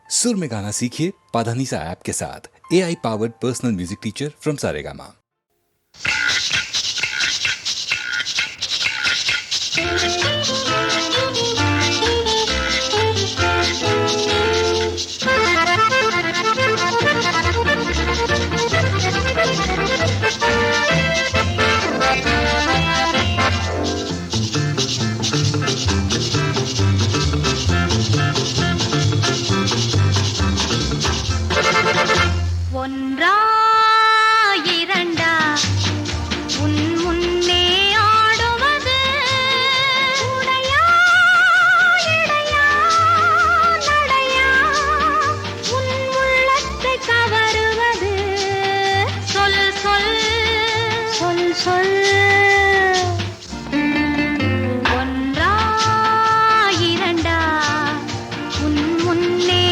सुर में गाना सीखिए पाधानीसा ऐप के साथ। AI powered personal music teacher from Saregama. ஒன்றா இரண்டா உன் முன்னே ஆடுவது உடையா இடையா நடையா உன் உள்ளத்தை கவருவது சொல் சொல் சொல் சொல் ஒன்றா இரண்டா உன் முன்னே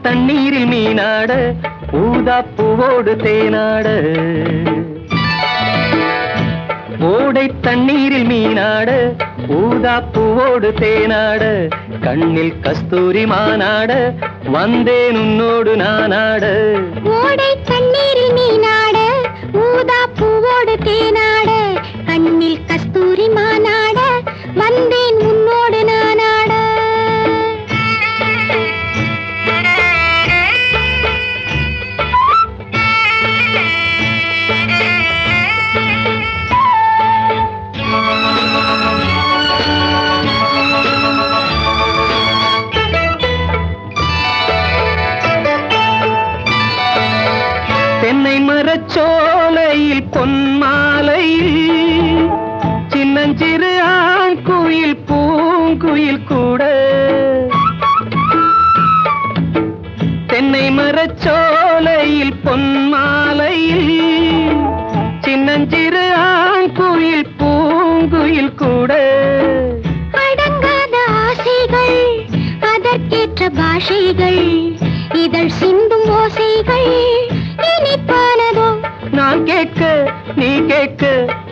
தண்ணீரில் மீனாட ஊதா பூவோடு தேனாட ஓடை தண்ணீரில் மீனாட ஊதா பூவோடு தேனாட கண்ணில் கஸ்தூரி மானாட வந்தேன் உன்னோடு நானாட ஓடை தண்ணீரில் மீனாட ஊதா பூவோடு தேனாட கண்ணில் கஸ்தூரி மானாட வந்தேன் உன்னோடு நானாட தென்னை மரச்சோலையில் பொன்மாலையில் சின்னஞ்சிறு ஆண் குயில் பூங்குயில் கூட தென்னை மரச்சோலையில் பொன்மாலையில் சின்னஞ்சிறு ஆண் குயில் பூங்குயில் கூட அடங்காத ஆசைகள் அதற்கேற்ற பாஷைகள் இதழ் சிந்தும் ஓசைகள் இனிப்பானதோ நான் கேட்க நீ கேட்க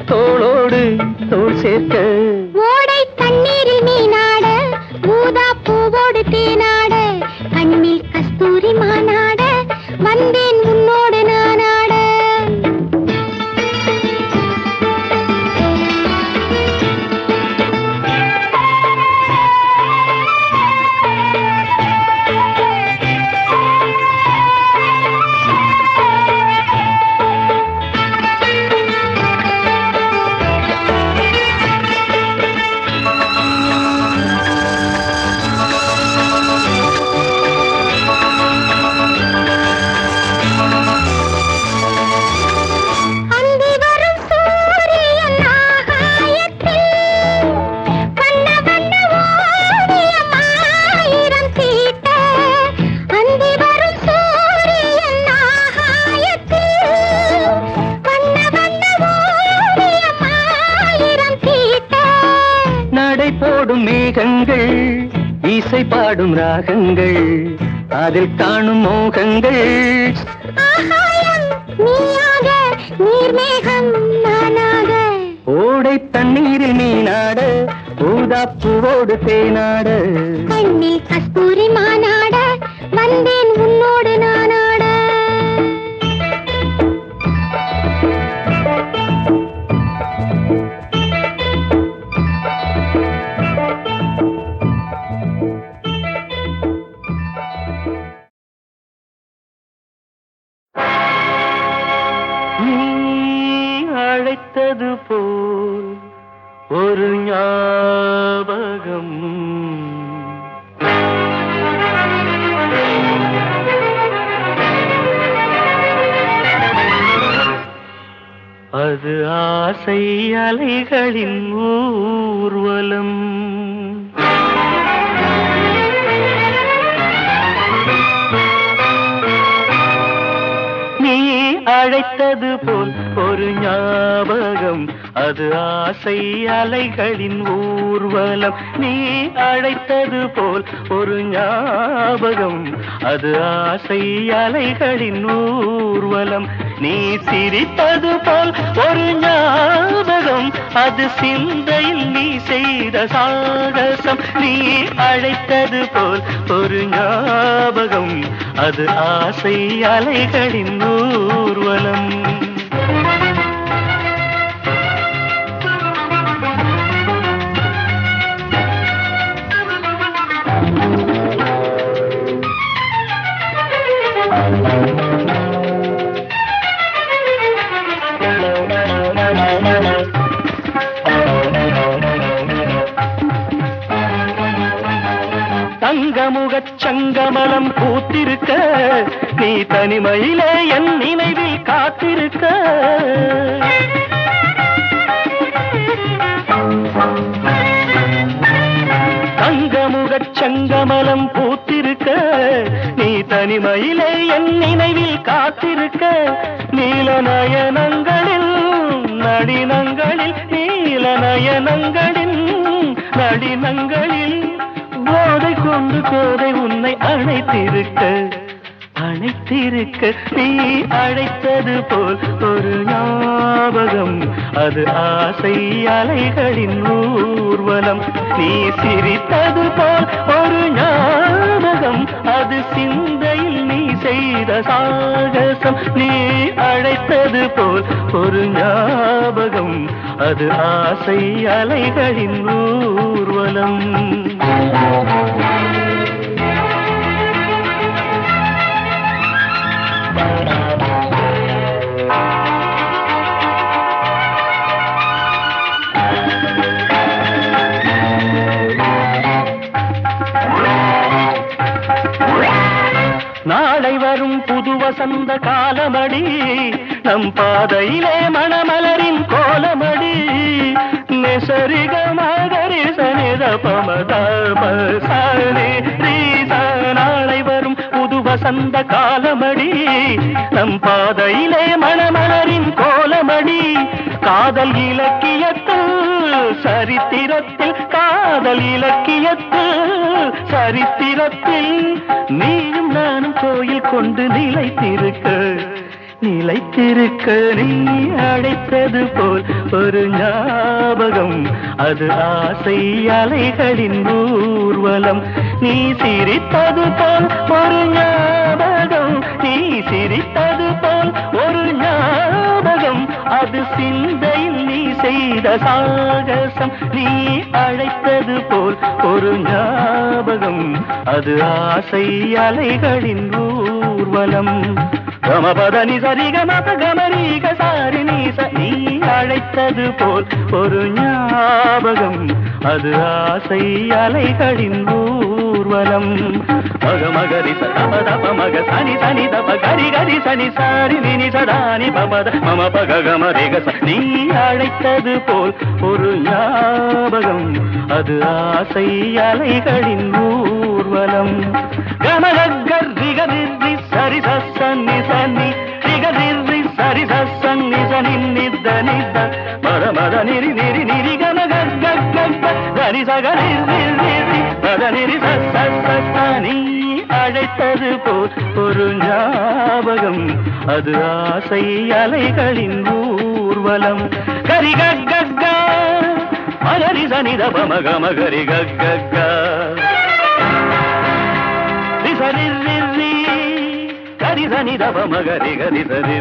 தோளோடு தோள் சேர்க்க ஓடை தண்ணீரில் மீனாட ஊதா பூவோடு தேனாட கண்ணில் கஸ்தூரி மானாட வந்தேன் உன்னோடு நானாட போடும் மேகங்கள் இசை பாடும் ராகங்கள் அதில் காணும் மோகங்கள் ஓடை தண்ணீரில் மீனாட ஊதாப்பூவோடு தேனாட கண்ணில் கஸ்தூரி மானாட வந்தேன் உன்னோடு நானாட அழைத்தது போல் ஒரு ஞாபகம் அது ஆசை அலைகளின் ஊர்வலம் அழைத்தது போல் ஒரு ஞாபகம் அது ஆசை அலைகளின் ஊர்வலம் நீ அழைத்தது போல் ஒரு ஞாபகம் அது ஆசை அலைகளின் ஊர்வலம் நீ சிரித்தது போல் ஒரு ஞாபகம் அது சிந்தையில் நீ செய்த சாகசம் நீ அழைத்தது போல் ஒரு ஞாபகம் அது ஆசை அலைகளின் ஊர்வலம் தங்கமுகச் சங்கமலம் பூத்திருக்க நீ தனிமையிலே என் நினைவில் காத்திருக்க தங்கமுகச் சங்கமலம் பூத்திருக்க நீ தனிமையிலே என் நினைவில் காத்திருக்க நீல நயனங்களில் நளினங்களில் நீல நயனங்களில் நளினங்களில் போதை கொண்டு கோதை உன்னை அழைத்திருக்க நீ அழைத்தது போல் ஒரு ஞாபகம் அது ஆசை அலைகளின் ஊர்வலம் நீ சிரித்தது போல் ஒரு ஞாபகம் அது சிந்தையில் நீ செய்த சாகசம் நீ அழைத்தது போல் ஒரு ஞாபகம் அது ஆசை அலைகளின் ஊர்வலம் நாளை வரும் புது வசந்த காலமடி நம் பாதையிலே மணமலரின் கோலமடி நெசரிக மகரிசனித பமதபசனி ரீச நாளை வரும் புது வசந்த காலமடி நம் பாதையிலே மணமலரின் கோலமடி காதல் இலக்கியத்தில் சரித்திரத்தில் காதல் இலக்கியத்தில் சரித்திரத்தில் நீயும் நானும் கோயில் கொண்டு நிலைத்திருக்க நிலைத்திருக்க நீ அழைத்தது போல் ஒரு ஞாபகம் அது ஆசை அலைகளின் ஊர்வலம் நீ சிரித்தது போல் ஒரு ஞாபகம் நீ சிரித்தது போல் ஒரு ஞாபகம் அது சிந்தையில் நீ செய்த சாகசம் நீ அழைத்தது போல் ஒரு ஞாபகம் அது ஆசை அலைகளின் ஊர்வலம் கமபதனி சரி கமப கமரீக சாரி நீச நீ அழைத்தது போல் ஒரு ஞாபகம் அது ஆசை அலைகளின் ஊர்வலம் மகமகரி சதபதப மக சனி சனி தப கரி கரி சனி சாரி நினி சதானி பபத மம பக கமரிக நீ அழைத்தது போல் ஒரு ஞாபகம் அது ஆசை அலைகளின் ஊர்வலம் கமகர் ரிகரி சரி சன்னி சன்னி ரிகரி சரி சன்னி சனி நித நித மர மத நிரி நிரி நிரி கமகர் கரி சகரி மத நிரி நீ அழைத்தது போல் ஒரு ஞாபகம் அது ஆசை அலைகளின் ஊர்வலம் கரி கக்க மகரி சனித பமக மகரி கக்க சரி கரி சனித பமகரி கரி சரி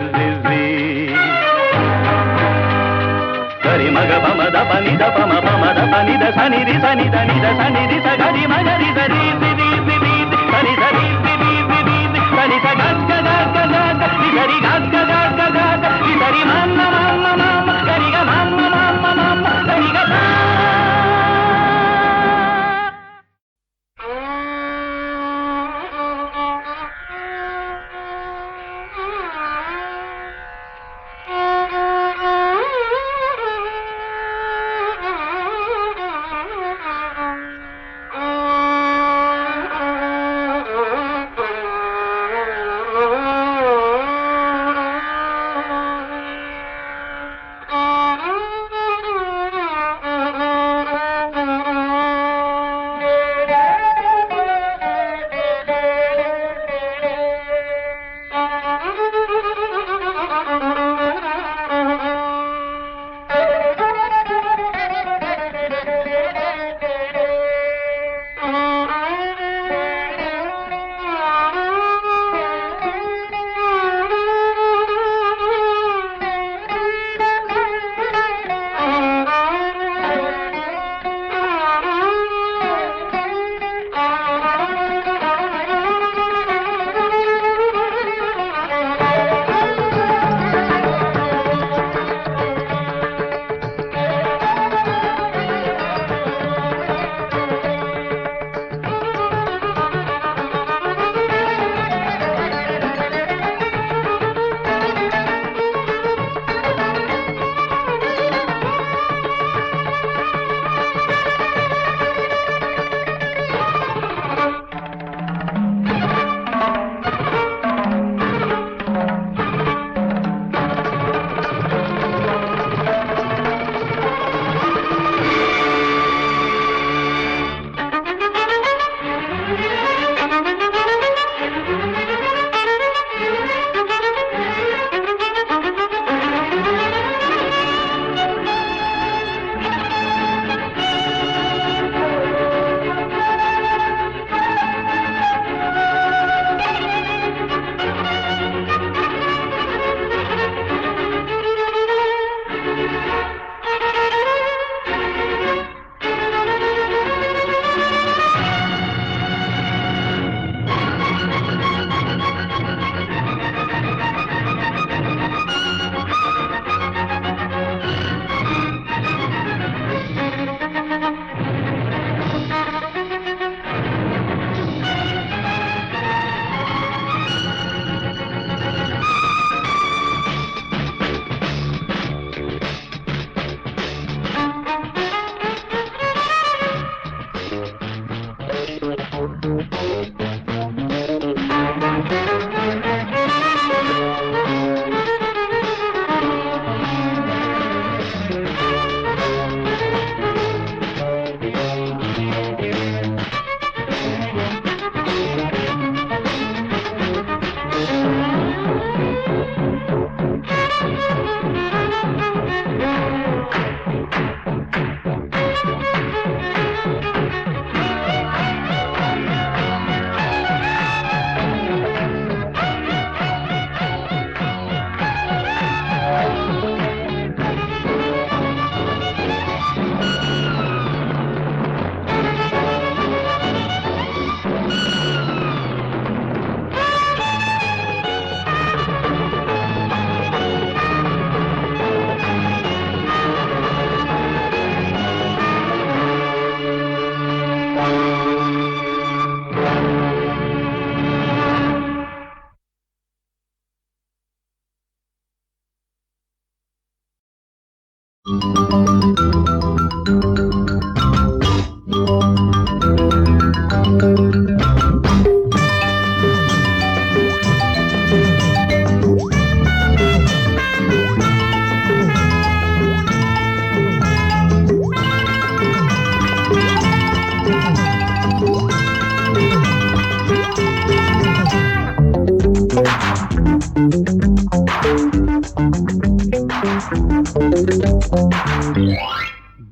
கரி மக பமத பனித பம பமத பனித சனிரி சனித நித சனிரி சகரி மகரி சரி சரி சரி சரி சகக்க சரி கக்க சரி மன்ன மன்ன மன்ன கரி க மன்ன மன்ன மன்ன கரி க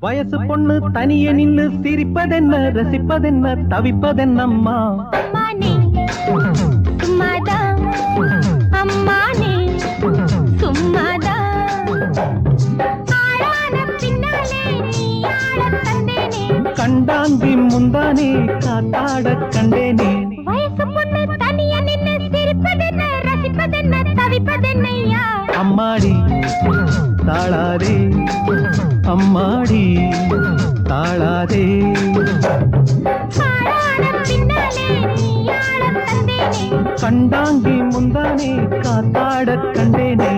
வயசு பொண்ணு தனியே நின்னு சிரிப்பதென்ன, ரசிப்பதென்ன, தவிப்பதென்னம்மா? அம்மானே சும்மாதான், அம்மானே சும்மாதான். ஆளான பின்னாலே நீ ஆளத் தந்தேனே, கண்டாங்கி முந்தானே காத்தாட கண்டேனே. வயசு பொண்ணு தனியா நின்னு சிரிப்பதென்ன, ரசிப்பதென்ன, தவிப்பதென்னையா? அம்மாடி தாளாதே, அம்மாடி தாளாதே. ஆளான பின்னாலே நீ ஆளத் தந்தேனே, கண்டாங்கி முந்தானே காத்தாட கண்டேனே.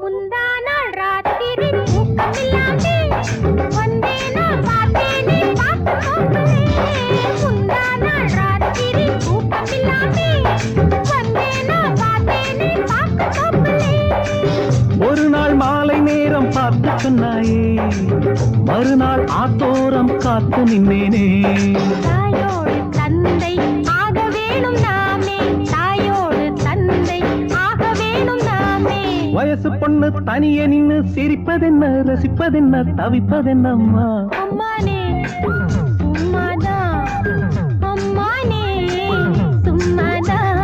முந்தானாள் ராத்திரி தூக்கமில்லாமே வந்தேனா பார்த்தேனே பார்க்கவே. முந்தானாள் ராத்திரி தூக்கமில்லாமே வந்தேனா பார்த்தேனே பார்க்கவே. ஒரு நாள் மாலை நேரம் பார்த்து சொன்னாயே, மறுநாள் ஆத்தோரம் காத்து நின்னேனே. தாயோடு தந்தை ஆக வேணும் நாமே, தாயோடு தந்தை ஆக வேணும் நாமே. வயசு பொண்ணு தனியே நின்னு சிரிப்பதென்ன, ரசிப்பதென்ன, தவிப்பதென்னம்மா? அம்மானே சும்மாதான், அம்மானே சும்மாதான்.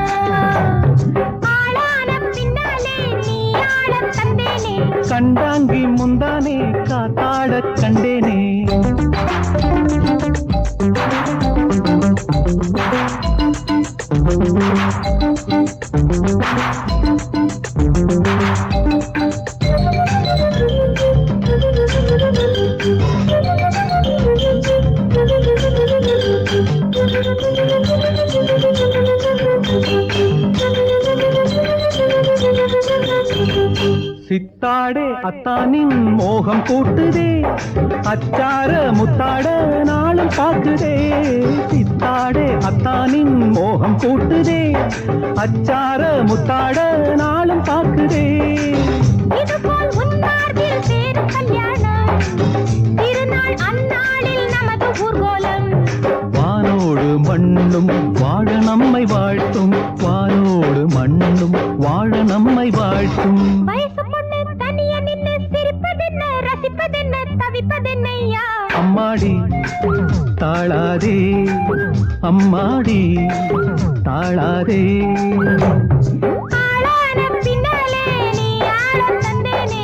ஆளான பின்னாலே நீ ஆளத் தந்தேனே, கண்டாங்கி முந்தானே காத்தாட கண்டேனே. சித்தாடே அத்தானின் மோகம் கூட்டுதே, அச்சார முத்தாட நாளும் பாக்குதே. சித்தாடே அத்தானின் மோகம் கூட்டுதே, அச்சார முத்தாட நாளும் பாக்குதே. இதுபோல் உன்மார்பில் சேரும் கல்யாணம், திருநாள் அந்நாளில் நமது ஊர்கோலம். வானோடு மண்ணும் வாழ நம்மை வாழ்த்தும், வானோடு மண்ணும் வாழ நம்மை வாழ்த்தும். வயசு பொண்ணு தனியா நின்னு சிரிப்பதென்ன, ரசிப்பதென்ன, தவிப்பதென்னையா? அம்மாடி தாளாதே, அம்மாடி தாளாதே. ஆளான பின்னாலே நீ ஆளத் தந்தேனே,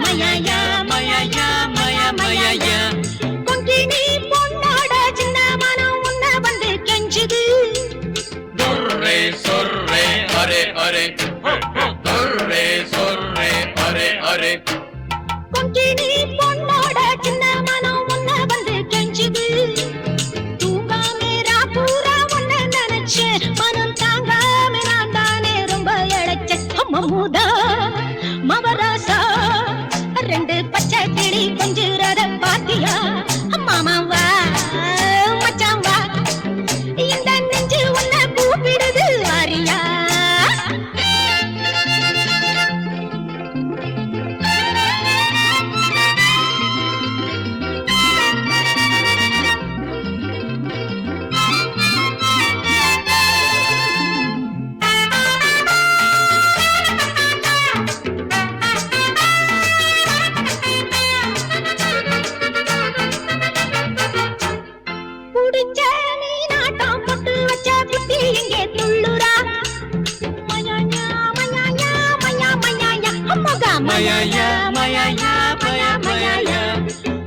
மயாயா மயாயா மயா மயாயா கொங்கினி பொண்ணோட சின்ன மனம் உன்ன வந்து கெஞ்சுது துர்ரே சொர்ரே array array துர்ரே சொர்ரே array array Konkani பொண்ணோட சின்ன மனம் உன்ன வந்து கெஞ்சுது தூங்காம ராப்பூரா உன்ன நினைச்சேன் மனம் தாங்காம நான் தானே ரொம்ப இழைச்சேன் அம்மமுதா மவராசா ரெண்டு பச்சை கிளி கொஞ்சுறத பாத்தியா மாமாவா மச்சான் வா இந்த நெஞ்சு உன்னை கூப்பிடுது வாரியா புடிச்ச நீ நாட்டம் போட்டு வச்ச புத்தி இங்கே துள்ளுறா மயாயா மயாயா மயா மயாயா அம்மகா மயாயா மயாயா மயா மயாயா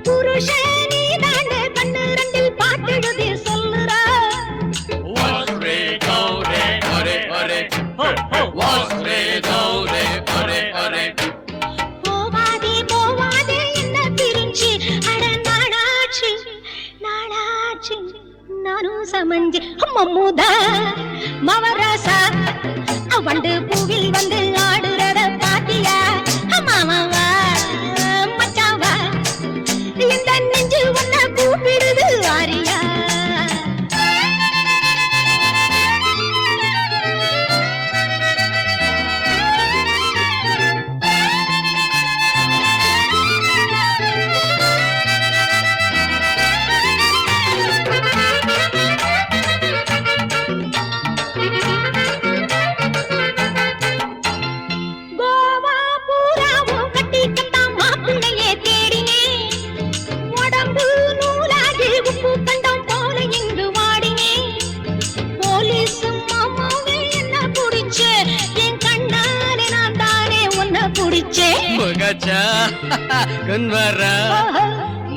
புருஷன் நீ தானே கண்ணு ரெண்டில் பாட்டெழுதி சொல்லுறா வாஸ்ரே கௌரே அரே அரே வாஸ்ரே கௌரே அரே அரே போவாதே போவாதே என்ன பிரிஞ்சு அட நாளாச்சு நாளாச்சு நானும் சமஞ்சு அம்மமுதா மவராசா வண்டு பூவில் வந்து ஆடுறத பாத்தியா மாமாவா மச்சாவா இந்த நெஞ்சு உன்னை கூப்பிடுது ஆரியா கோவா பூராவும் கட்டிக்கத்தான் மாப்பிள்ளையே தேடினேன் உடம்பு நூலாகி உப்பு கண்டம் போல இங்கு வாடினேன் போலீஸ் மாமாவே என்ன புடிச்சே என் கண்ணாலே நான் தானே உன்னை புடிச்சேன் முகச்சா குன்வரா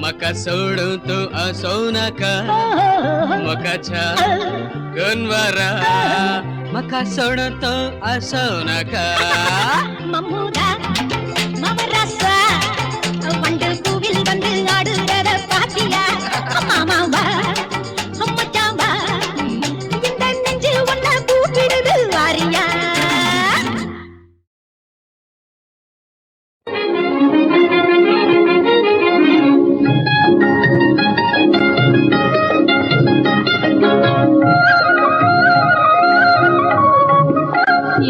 மக்க சோடு து அசோனக முகச்சா குன்வரா மக்க சோடு து அசோனக மம்முதா மவராசா வண்டு பூவில் வந்து ஆடுறத பாத்தியா மாமாவா மச்சாவா இந்த நெஞ்சு உன்னை கூப்பிடுது வாரியா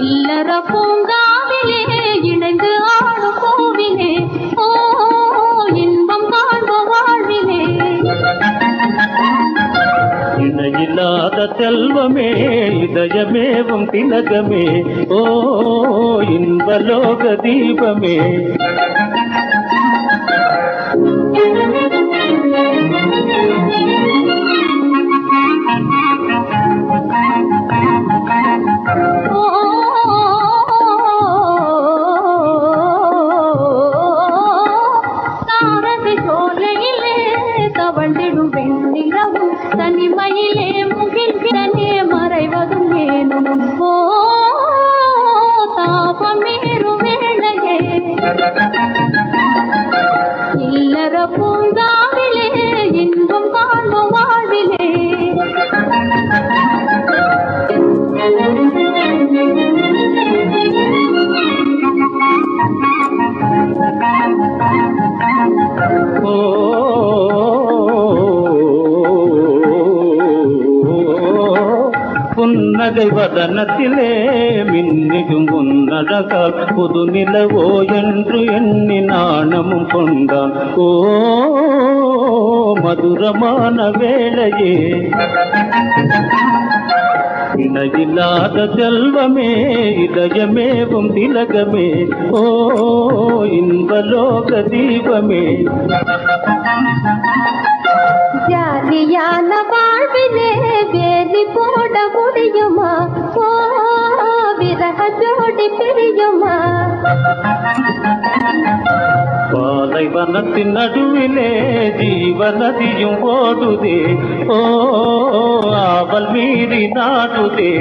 இல்லற பூங்காவிலே இணைந்து ஆடும் கோவிலே ஓ இன்பம் காண்ப வாழ்விலே இணையில்லாத செல்வமே இதயமேவும் திலகமே ஓ இன்பலோக தீபமே ஓ தாரகை சோலையிலே தவழ்ந்திடும் வெண்ணிலவும் தனிமையிலே முகில்கிறனே மறைவதும் ஏனும் ஓ தாபமேறும் வேளையே இல்லற பூங்காவிலே இன்பம் காண்ப வாழ்விலே ஓ புன்னகை வதனத்திலே மின்னிடும் உன்னழகால் புது நிலவோ என்று எண்ணி நாணமும் கொண்டான் ஓ மதுரமான வேளையே இணையில்லாத செல்வமே இதயமேவும் திலகமே ஓ இன்பலோக தீபமே ஜாலியான வாழ்விலே வேலி போட முடியுமா ஓ விரக ஜோடி பிரியுமா பாலைவனத்தின் நடுவிலே ஜீவநதியும் ஓடுதே ஓ அவள் மீறி நாடுதே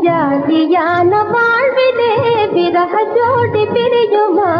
ஜாதியான வாழ்விலே விரக ஜோடி பிரியுமா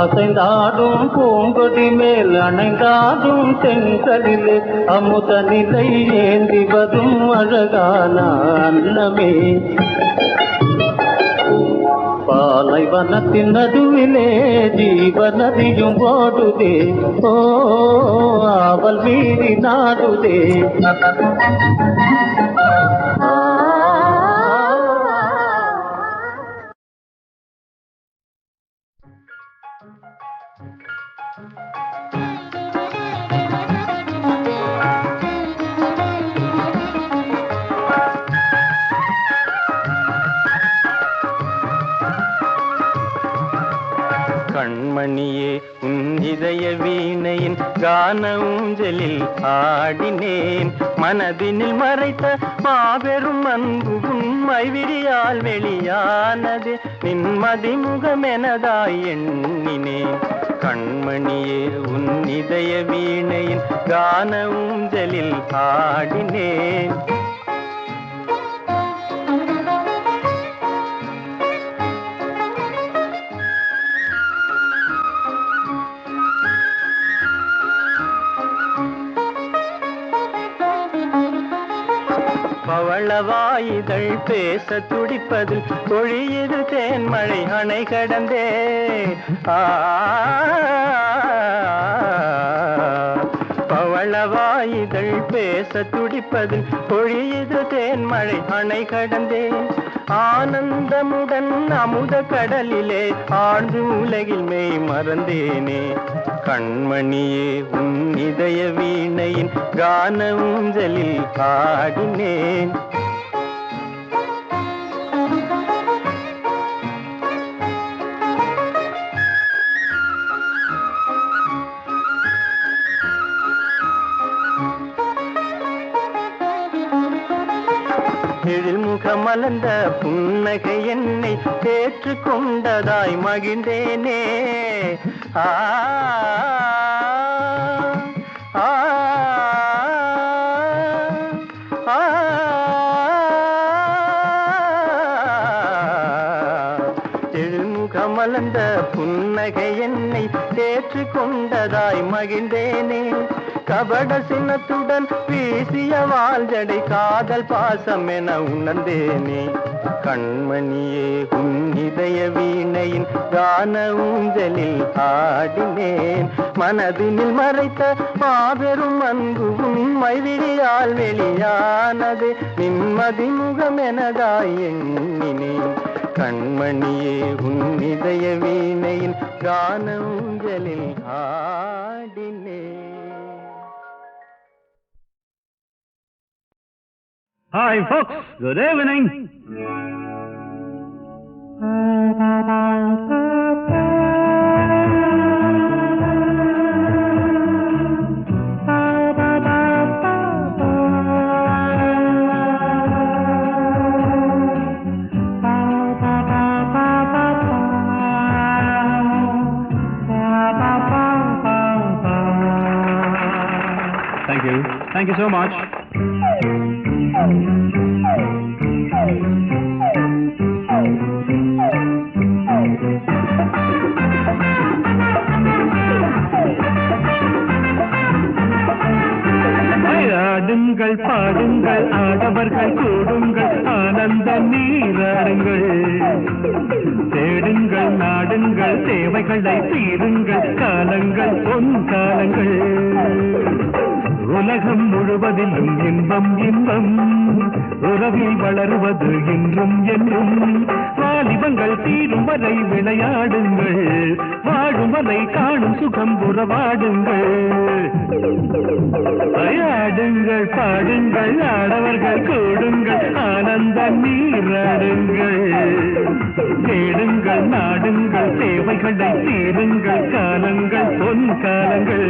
அசைந்தாடும் பூங்கொடி மேல் அணைந்தாடும் தென்கலிலே அமுத நிலை ஏந்தி வரும் அழகான அன்னமே பாலைவனத்தின் நடுவிலே ஜீவநதியும் ஓடுதே ஓ அவள் மீறி நாடுதே கண்மணியே உன் இதய வீணையின் கான ஊஞ்சலில் ஆடினேன் மனதினில் மறைத்த மாபெரும் அன்பு உண்மை விரியால் வெளியானது நின்மதி முகமெனதாய் எண்ணினேன் கண்மணியே உன் இதய வீணையின் கான ஊஞ்சலில் ஆடினேன் பவளவாயிதழ் பேச துடிப்பதில் பொழியது தேன்மழை அணை கடந்தே பவளவாயிதழ் பேச துடிப்பதில் பொழியது தேன்மழை அணை கடந்தே ஆனந்தமுடன் அமுத கடலிலே ஆழ்ந்து உலகில் மெய் மறந்தேனே கண்மணியே உன் இதய வீணையின் கான ஊஞ்சலில் ஆடினேன் எழில் முகமலர்ந்த புன்னகை என்னை ஏற்றுக்கொண்டதாய் மகிழ்ந்தேனே ஆ ஆ ஆ எழில் முகமலர்ந்த புன்னகை என்னை ஏற்றுக்கொண்டதாய் மகிழ்ந்தேனே கபட சின்னத்துடன் வீசிய வாழ்ஜடை காதல் பாசம் என உணர்ந்தேனே கண்மணியே உன் இதய வீணையின் கான ஊஞ்சலில் ஆடினேன் மனதினில் மறைத்த மாபெரும் அன்பு உண்மை விரியால் வெளியானது நிம்மதி முகமெனதாய் எண்ணினேன் கண்மணியே உன் இதய வீணையின் கான ஊஞ்சலில் ஆடினேன். Hi folks, good evening. Thank you so much. ஆடவர்கள் கூடுங்கள் ஆனந்த நீராடுங்கள் தேடுங்கள் நாடுங்கள் தேவைகளை தீருங்கள் காலங்கள் பொன் காலங்கள் உலகம் முழுவதிலும் இன்பம் இன்பம் உறவில் வளருவது இன்றும் என்றும் வாலிபங்கள் தீரும் வரை விளையாடுங்கள் வாழும் வரை காணும் சுகம் உறவாடுங்கள் விளையாடுங்கள் பாடுங்கள் ஆடவர்கள் கூடுங்கள் ஆனந்த நீராடுங்கள் தேடுங்கள் நாடுங்கள் தேவைகளை தீருங்கள் காலங்கள் பொன் காலங்கள்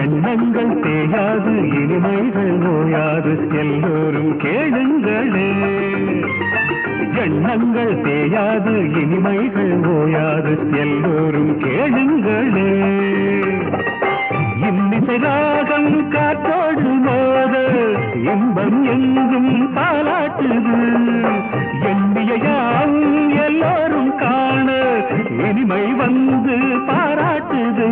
எண்ணங்கள் தேயாது இனிமைகள் நோயாது எல்லோரும் கேளுங்களே எண்ணங்கள் தேயாது இனிமைகள் நோயாது எல்லோரும் கேளுங்களே இன்னிசை ராகம் காற்றோடு மோத இன்பம் எங்கும் பாலாட்டுது எண்ணிய யாவும் எல்லோரும் காண இனிமை வந்து பாராட்டுது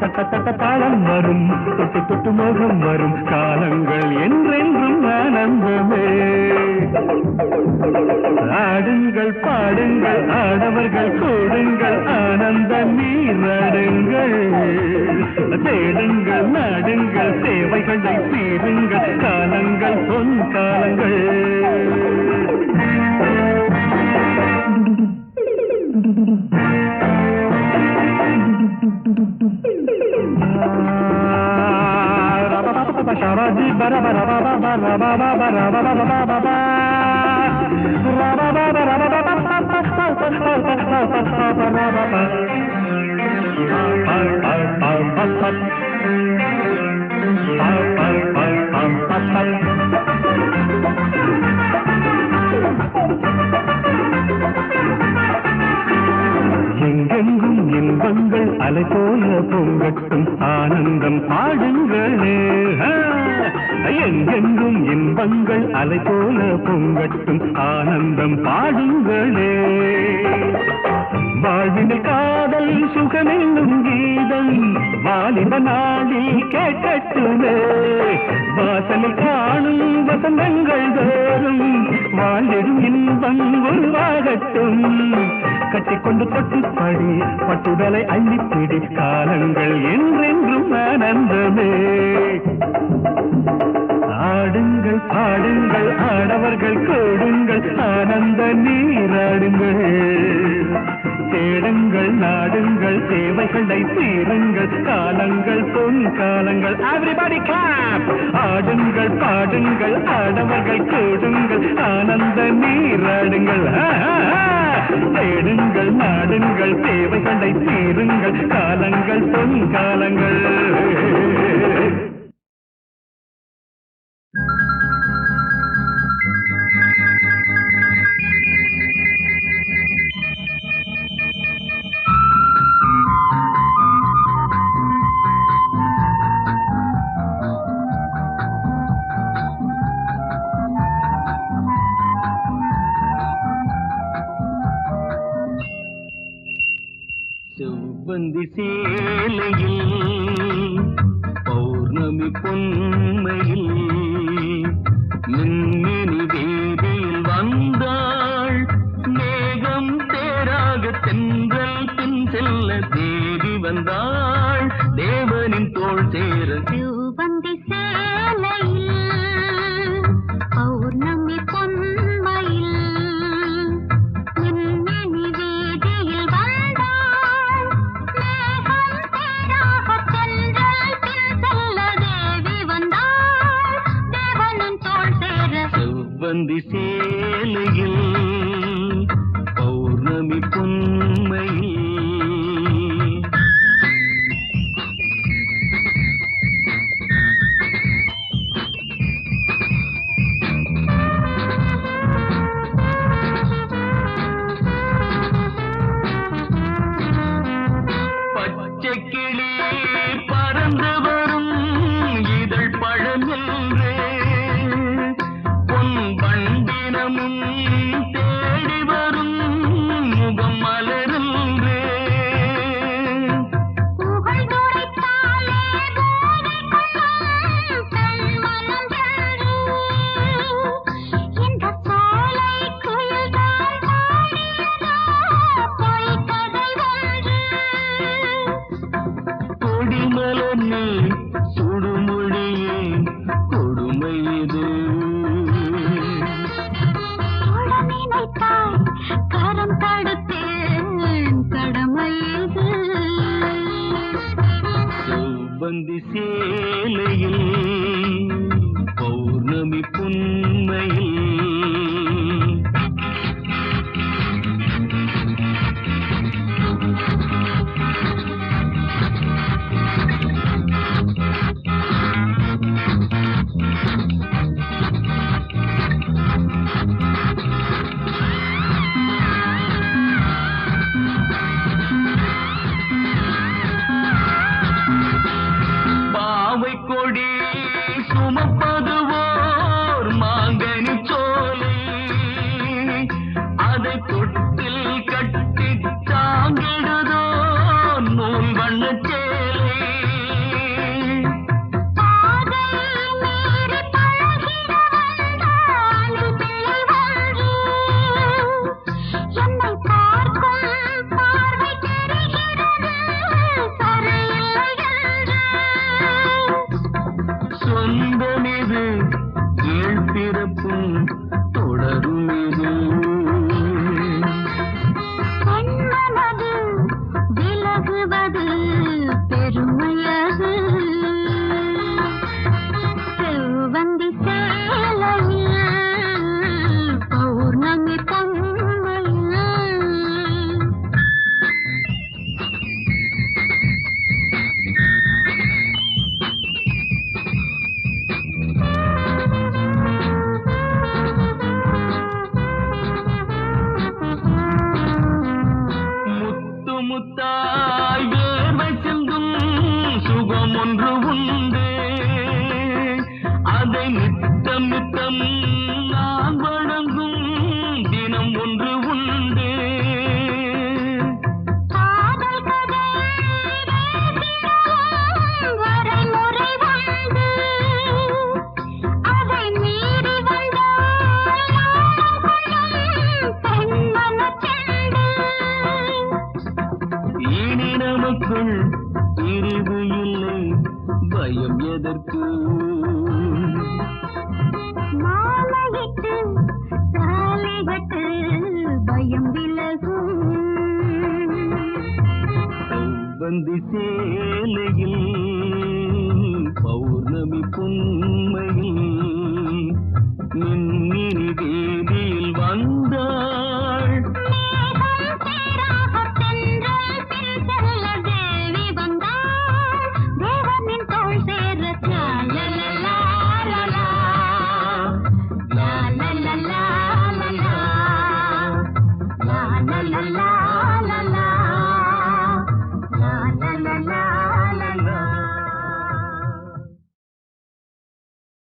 தட்ட தட்ட தாளம் வரும் தொட்டு தொட்டு முகம் வரும் காலங்கள் என்றென்றும் ஆனந்தமே ஆடுங்கள் பாடுங்கள் ஆடவர்கள் கூடுங்கள் ஆனந்த நீராடுங்கள் தேடுங்கள் நாடுங்கள் தேவைகளை தீருங்கள் காலங்கள் பொன் காலங்கள் Shabadi bara bara bara bara bara bara bara bara எங்கெங்கும் இன்பங்கள் அலை போல பொங்கட்டும் ஆனந்தம் பாடுங்களே எங்கெங்கும் இன்பங்கள் அலை போல பொங்கட்டும் ஆனந்தம் பாடுங்களே வாழ்வினில் காதல் சுகமென்னும் கீதம் வாலிப நாளில் கேட்கட்டுமே வாசலில் காணும் வசந்தங்கள் தோறும் வாழ்ந்திடும் இன்பம் உருவாகட்டும் கட்டிக்கொண்டு தொட்டுப்படி பட்டுதலை அள்ளிப்பிடி காலங்கள் என்றென்றும் ஆனந்தமே ஆடுங்கள் பாடுங்கள் ஆடவர்கள் கூடுங்கள் ஆனந்த நீராடுங்கள் தேடுங்கள் நாடுங்கள் தேவைகளை தீருங்கள் காலங்கள் பொன் காலங்கள் எவ்ரிபடி கிளாப் ஆடுங்கள் பாடுங்கள் ஆடவர்கள் கூடுங்கள் ஆனந்த நீராடுங்கள் தேடுங்கள் நாடுங்கள் தேவைகளை தீருங்கள் காலங்கள் பொன் காலங்கள் செவ்வந்தி சேலையில் பௌர்ணமி பொன்மையில் மின்மினி வேதியில் வந்தாள் மேகம் தேராக தென்றல் பின் செல்ல தேவி வந்தாள் தேவனின் தோள் சேர செவ்வந்தி சேலையில் பௌர்ணமி பொன்மையில் மின்மினி வீதியில் வந்தாள் மேகம் தேராக தென்றல் பின் செல்ல தேவி வந்தாள் தேவனின் தோள் சேர செவ்வந்தி சேலையில் பௌர்ணமி பொன்மையில் தினமும் தேடி வரும் முகம் மலருன்றே புகழ்ந்துரைத்தாலே போதை கொள்ளும் பெண் மனம் என்று இந்த சோலை குயில்தான் பாடியதோ பொய்க்கதை ஒன்று. கொடிமலனே சுடுமொழியே கொடுமை இது தொட நினைத்தாய் கரம் தடுத்தேன் கடமை இது. செவ்வந்தி சேலையில் பௌர்ணமி புன்மையில் பாவை கொடி சுமப்பதுவோர் மாங்கனி சோலை அதை தொட்டில் கட்டி தாங்கிடுதோ நூல் வண்ண சேலை பாதை மீறி பழகிட வந்தால் பிள்ளை ஒன்று. என்னை பார்க்கும் பார்வை தெரிகிறது சரியில்லை என்று. சொந்தமிது ஏழ்பிறப்பும் தொடரும் இது பெண்மனது விலகுவது பெருமையது. செவ்வந்தி சேலையில் பௌர்ணமி பொன்மையில். முத்து முத்தாய் வேர்வை சிந்தும் சுகம் ஒன்று உண்டு அதை நித்தம் நித்தம் நான் வழங்கும் தினம் ஒன்று உண்டு காதல் கதை பேசிடவும் வரைமுறை உண்டு. அதை மீறி வந்தால் நாணம் கொள்ளும் பெண்மனச் செண்டு. இனி நமக்குள் பிரிவு இல்லை பயம் எதற்கு மாலையிட்டு தாலிகட்டு பயம் விலகும். செவ்வந்தி